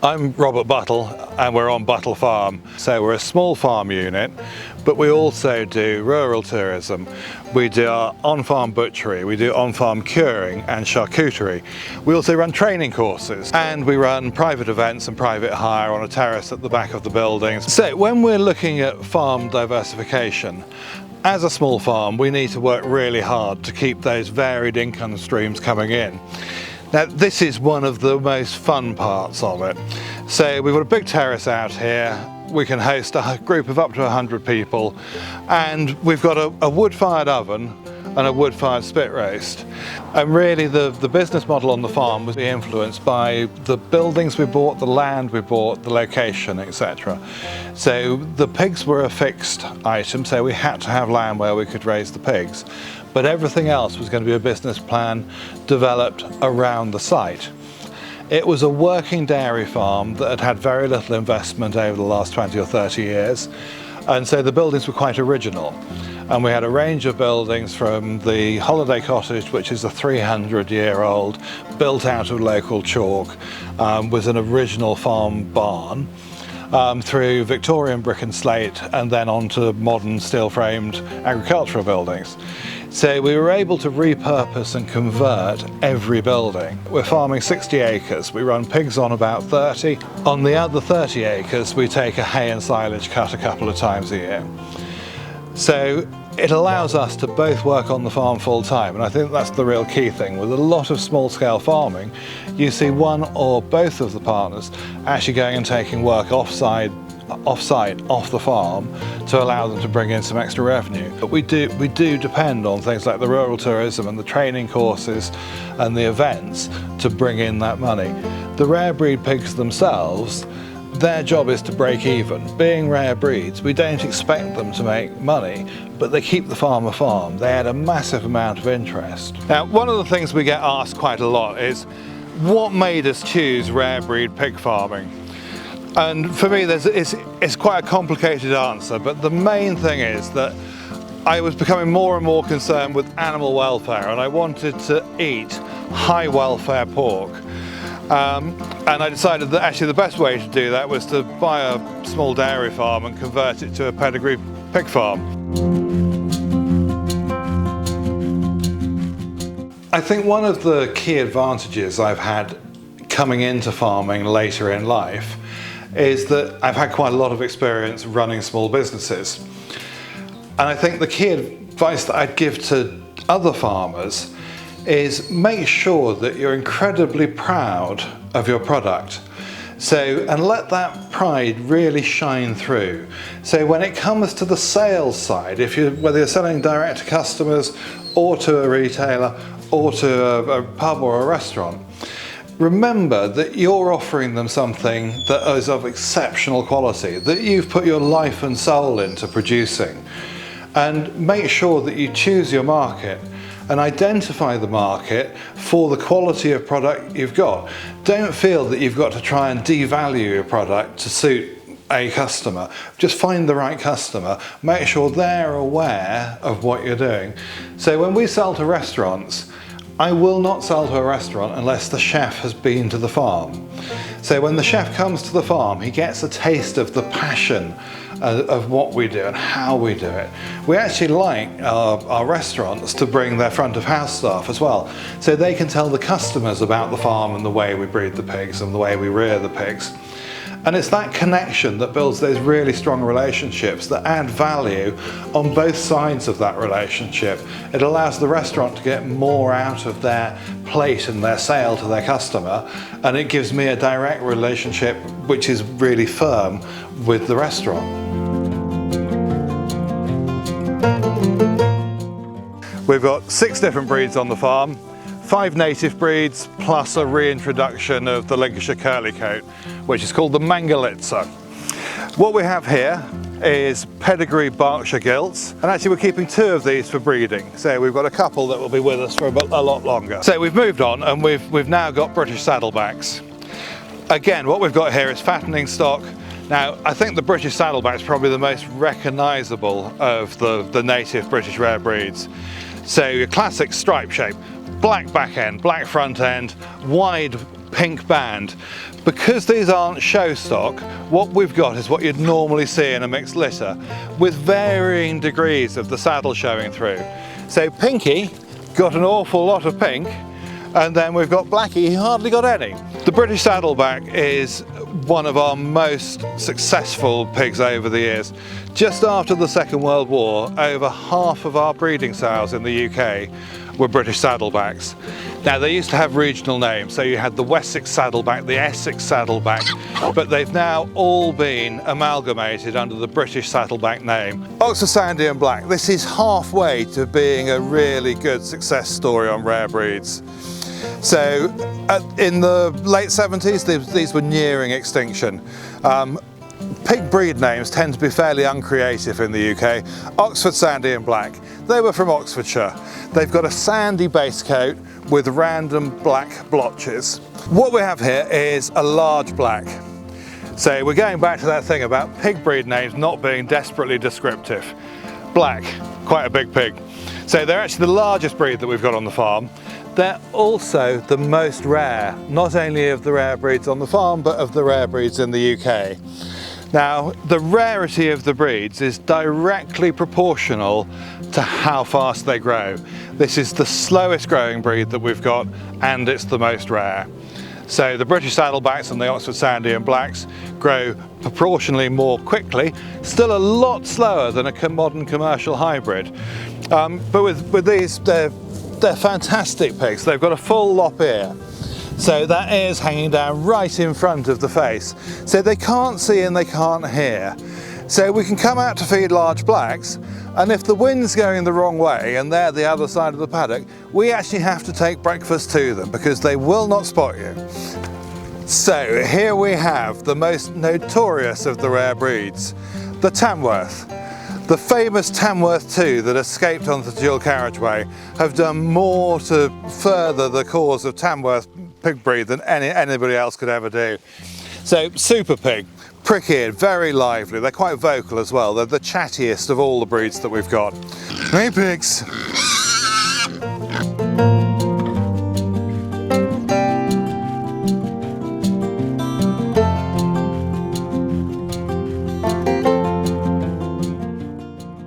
I'm Robert Buttle and we're on Buttle Farm. So we're a small farm unit, but we also do rural tourism. We do our on-farm butchery, we do on-farm curing and charcuterie. We also run training courses and we run private events and private hire on a terrace at the back of the buildings. So when we're looking at farm diversification, as a small farm, we need to work really hard to keep those varied income streams coming in. Now, this is one of the most fun parts of it. So we've got a big terrace out here. We can host a group of up to 100 people, and we've got a wood-fired oven and a wood-fired spit roast. And really the business model on the farm was influenced by the buildings we bought, the land we bought, the location, etc. So the pigs were a fixed item, so we had to have land where we could raise the pigs. But everything else was going to be a business plan developed around the site. It was a working dairy farm that had had very little investment over the last 20 or 30 years, and so the buildings were quite original. And we had a range of buildings, from the holiday cottage, which is a 300-year-old, built out of local chalk, with an original farm barn, through Victorian brick and slate, and then onto modern steel-framed agricultural buildings. So we were able to repurpose and convert every building. We're farming 60 acres. We run pigs on about 30. On the other 30 acres, we take a hay and silage cut a couple of times a year. So it allows us to both work on the farm full time, and I think that's the real key thing. With a lot of small-scale farming, you see one or both of the partners actually going and taking work off-site, off the farm, to allow them to bring in some extra revenue. But we do depend on things like the rural tourism and the training courses and the events to bring in that money. The rare breed pigs themselves, their job is to break even. Being rare breeds, we don't expect them to make money, but they keep the farm a farm. They add a massive amount of interest. Now, one of the things we get asked quite a lot is, what made us choose rare breed pig farming? And for me, it's quite a complicated answer, but the main thing is that I was becoming more and more concerned with animal welfare, and I wanted to eat high welfare pork. And I decided that actually the best way to do that was to buy a small dairy farm and convert it to a pedigree pig farm. I think one of the key advantages I've had coming into farming later in life is that I've had quite a lot of experience running small businesses. And I think the key advice that I'd give to other farmers is make sure that you're incredibly proud of your product. So, and let that pride really shine through. So when it comes to the sales side, whether you're selling direct to customers or to a retailer or to a pub or a restaurant, remember that you're offering them something that is of exceptional quality, that you've put your life and soul into producing. And make sure that you choose your market and identify the market for the quality of product you've got. Don't feel that you've got to try and devalue your product to suit a customer. Just find the right customer. Make sure they're aware of what you're doing. So when we sell to restaurants, I will not sell to a restaurant unless the chef has been to the farm. So when the chef comes to the farm, he gets a taste of the passion of what we do and how we do it. We actually like our restaurants to bring their front of house staff as well, so they can tell the customers about the farm and the way we breed the pigs and the way we rear the pigs. And it's that connection that builds those really strong relationships that add value on both sides of that relationship. It allows the restaurant to get more out of their plate and their sale to their customer, and it gives me a direct relationship which is really firm with the restaurant. We've got 6 different breeds on the farm, 5 native breeds plus a reintroduction of the Lincolnshire curly coat, which is called the Mangalitsa. What we have here is pedigree Berkshire gilts, and actually we're keeping 2 of these for breeding, so we've got a couple that will be with us for a lot longer. So we've moved on and we've now got British saddlebacks. Again, what we've got here is fattening stock. Now, I think the British saddleback is probably the most recognisable of the native British rare breeds. So your classic stripe shape, black back end, black front end, wide pink band. Because these aren't show stock, what we've got is what you'd normally see in a mixed litter, with varying degrees of the saddle showing through. So Pinky got an awful lot of pink, and then we've got Blackie, who hardly got any. The British Saddleback is one of our most successful pigs over the years. Just after the Second World War, over half of our breeding sales in the UK were British Saddlebacks. Now, they used to have regional names, so you had the Wessex Saddleback, the Essex Saddleback, but they've now all been amalgamated under the British Saddleback name. Oxford Sandy and Black, this is halfway to being a really good success story on rare breeds. So in the late 70s, these were nearing extinction. Pig breed names tend to be fairly uncreative in the UK. Oxford Sandy and Black, they were from Oxfordshire. They've got a sandy base coat with random black blotches. What we have here is a large black. So we're going back to that thing about pig breed names not being desperately descriptive. Black, quite a big pig. So they're actually the largest breed that we've got on the farm. They're also the most rare, not only of the rare breeds on the farm, but of the rare breeds in the UK. Now, the rarity of the breeds is directly proportional to how fast they grow. This is the slowest growing breed that we've got, and it's the most rare. So the British Saddlebacks and the Oxford Sandy and Blacks grow proportionally more quickly, still a lot slower than a modern commercial hybrid. But with these, they're fantastic pigs. They've got a full lop ear. So that ear's hanging down right in front of the face. So they can't see and they can't hear. So we can come out to feed large blacks, and if the wind's going the wrong way and they're the other side of the paddock, we actually have to take breakfast to them because they will not spot you. So here we have the most notorious of the rare breeds, the Tamworth. The famous Tamworth 2 that escaped onto the dual carriageway have done more to further the cause of Tamworth pig breed than anybody else could ever do. So super pig, prick-eared, very lively. They're quite vocal as well. They're the chattiest of all the breeds that we've got. Hey pigs!